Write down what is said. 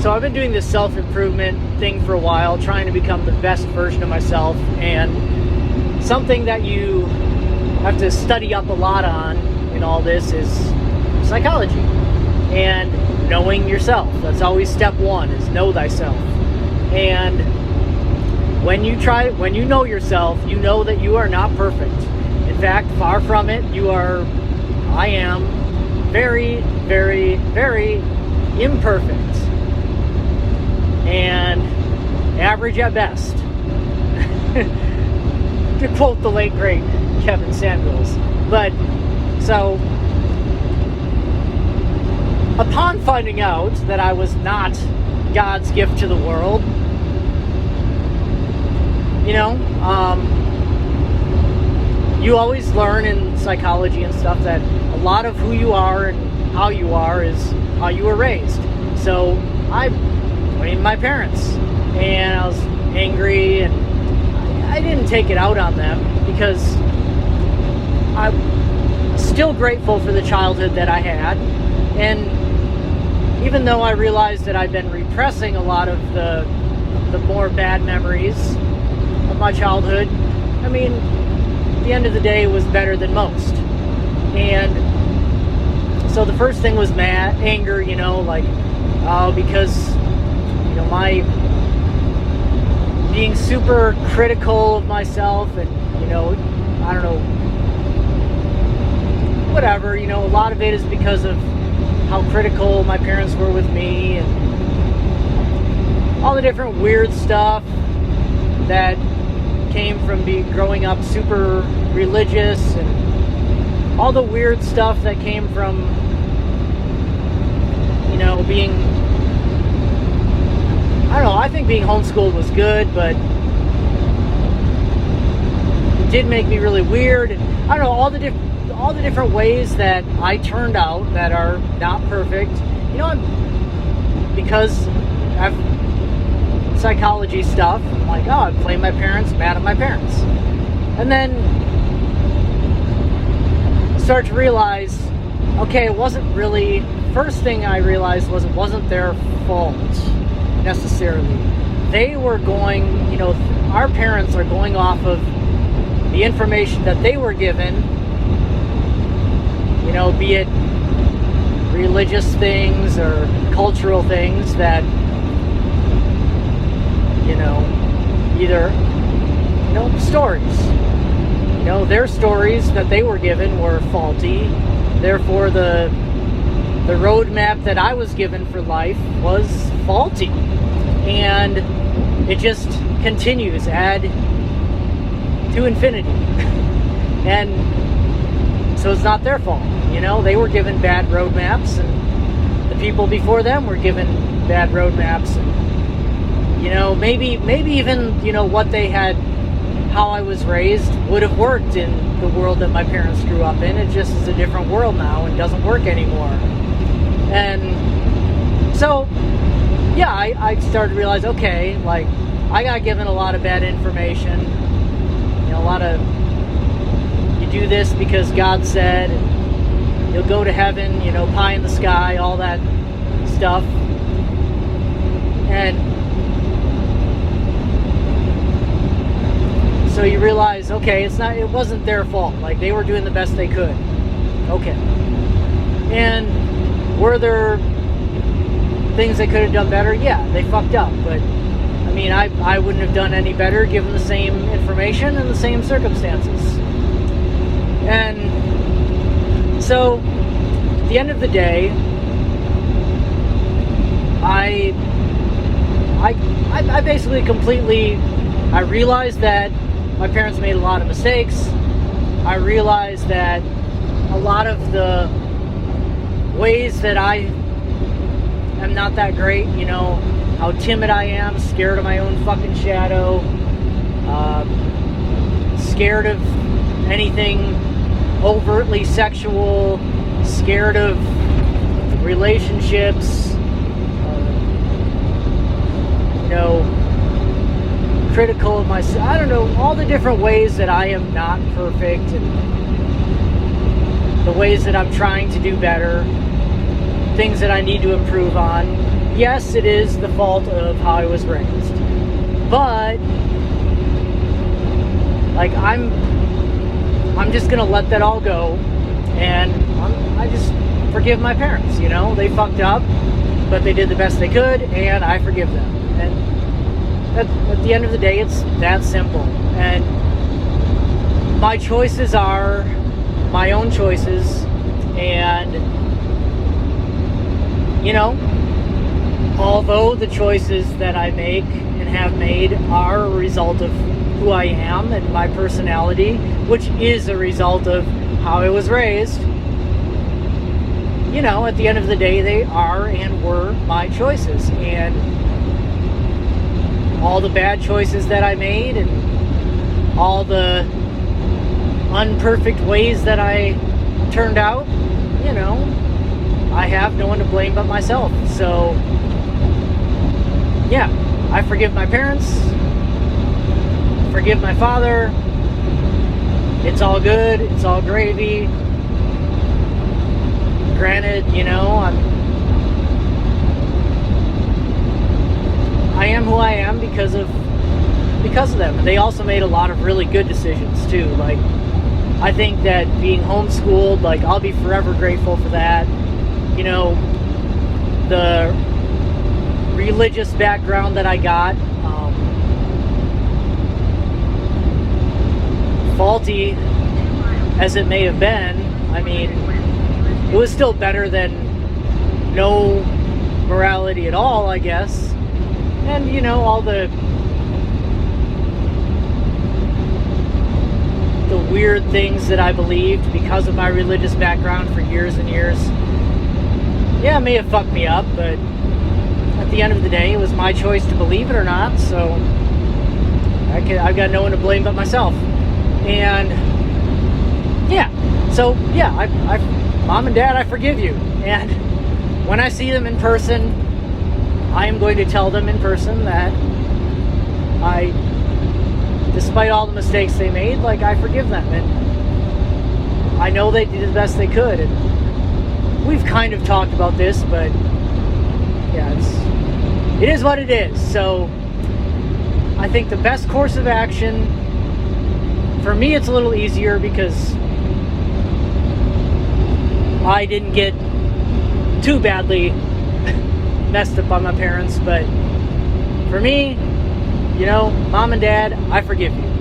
So I've been doing this self-improvement thing for a while, trying to become the best version of myself, and something that you have to study up a lot on in all this is psychology and knowing yourself. That's always step one, is know thyself. And when you know yourself, you know that you are not perfect. In fact, far from it. I am very, very, very imperfect and average at best, to quote the late great Kevin Samuels. But so upon finding out that I was not God's gift to the world, you always learn in psychology and stuff that a lot of who you are and how you are is how you were raised. So I blamed my parents, and I was angry, and I didn't take it out on them because I'm still grateful for the childhood that I had. And even though I realized that I've been repressing a lot of the more bad memories of my childhood, I mean, at the end of the day, it was better than most. And so the first thing was anger, because my being super critical of myself, and I don't know, whatever, a lot of it is because of how critical my parents were with me, and all the different weird stuff that came from growing up super religious, and all the weird stuff that came from being, I don't know, I think being homeschooled was good, but it did make me really weird. And I don't know, all the different ways that I turned out that are not perfect. Because I've psychology stuff, I'm like, I blame my parents, mad at my parents. And then start to realize, okay, it wasn't really, first thing I realized was it wasn't their fault necessarily. They were going, our parents are going off of the information that they were given, be it religious things or cultural things that, either, stories. Their stories that they were given were faulty. Therefore, the roadmap that I was given for life was faulty. And it just continues, add to infinity. And so it's not their fault. They were given bad roadmaps, and the people before them were given bad roadmaps. And, maybe even, what they had, how I was raised would have worked in the world that my parents grew up in. It just is a different world now and doesn't work anymore. And so, yeah, I started to realize, okay, I got given a lot of bad information. A lot of, you do this because God said, and you'll go to heaven, pie in the sky, all that stuff. And so you realize, okay, it wasn't their fault. They were doing the best they could. Okay. And were there things they could have done better? Yeah, they fucked up. But, I wouldn't have done any better given the same information and the same circumstances. And so, at the end of the day, I basically I realized that my parents made a lot of mistakes. I realized that a lot of the ways that I am not that great, how timid I am, scared of my own fucking shadow, scared of anything overtly sexual, scared of relationships, critical of myself. I don't know, all the different ways that I am not perfect, and the ways that I'm trying to do better, things that I need to improve on. yes, it is the fault of how I was raised. But like I'm just gonna let that all go, and I just forgive my parents. You know, they fucked up, but they did the best they could, and I forgive them. And at the end of the day, it's that simple. And my choices are my own choices, and you know, although the choices that I make and have made are a result of who I am and my personality, which is a result of how I was raised, you know, at the end of the day, they are and were my choices. And all the bad choices that I made and all the unperfect ways that I turned out, you know, I have no one to blame but myself. So yeah, I forgive my parents, forgive my father. It's all good, it's all gravy. Granted, you know, I am who I am because of them. And they also made a lot of really good decisions too. Like, I think that being homeschooled, like, I'll be forever grateful for that. You know, the religious background that I got, faulty as it may have been, I mean, it was still better than no morality at all, I guess. And, you know, all the weird things that I believed because of my religious background for years and years, yeah, it may have fucked me up, but at the end of the day, it was my choice to believe it or not, so I've got no one to blame but myself. And yeah, so yeah, I Mom and Dad, I forgive you. And when I see them in person, I am going to tell them in person that despite all the mistakes they made, like, I forgive them. And I know they did the best they could. And we've kind of talked about this, but yeah, it is what it is. So I think the best course of action, for me, it's a little easier because I didn't get too badly messed up by my parents. But for me, you know, Mom and Dad, I forgive you.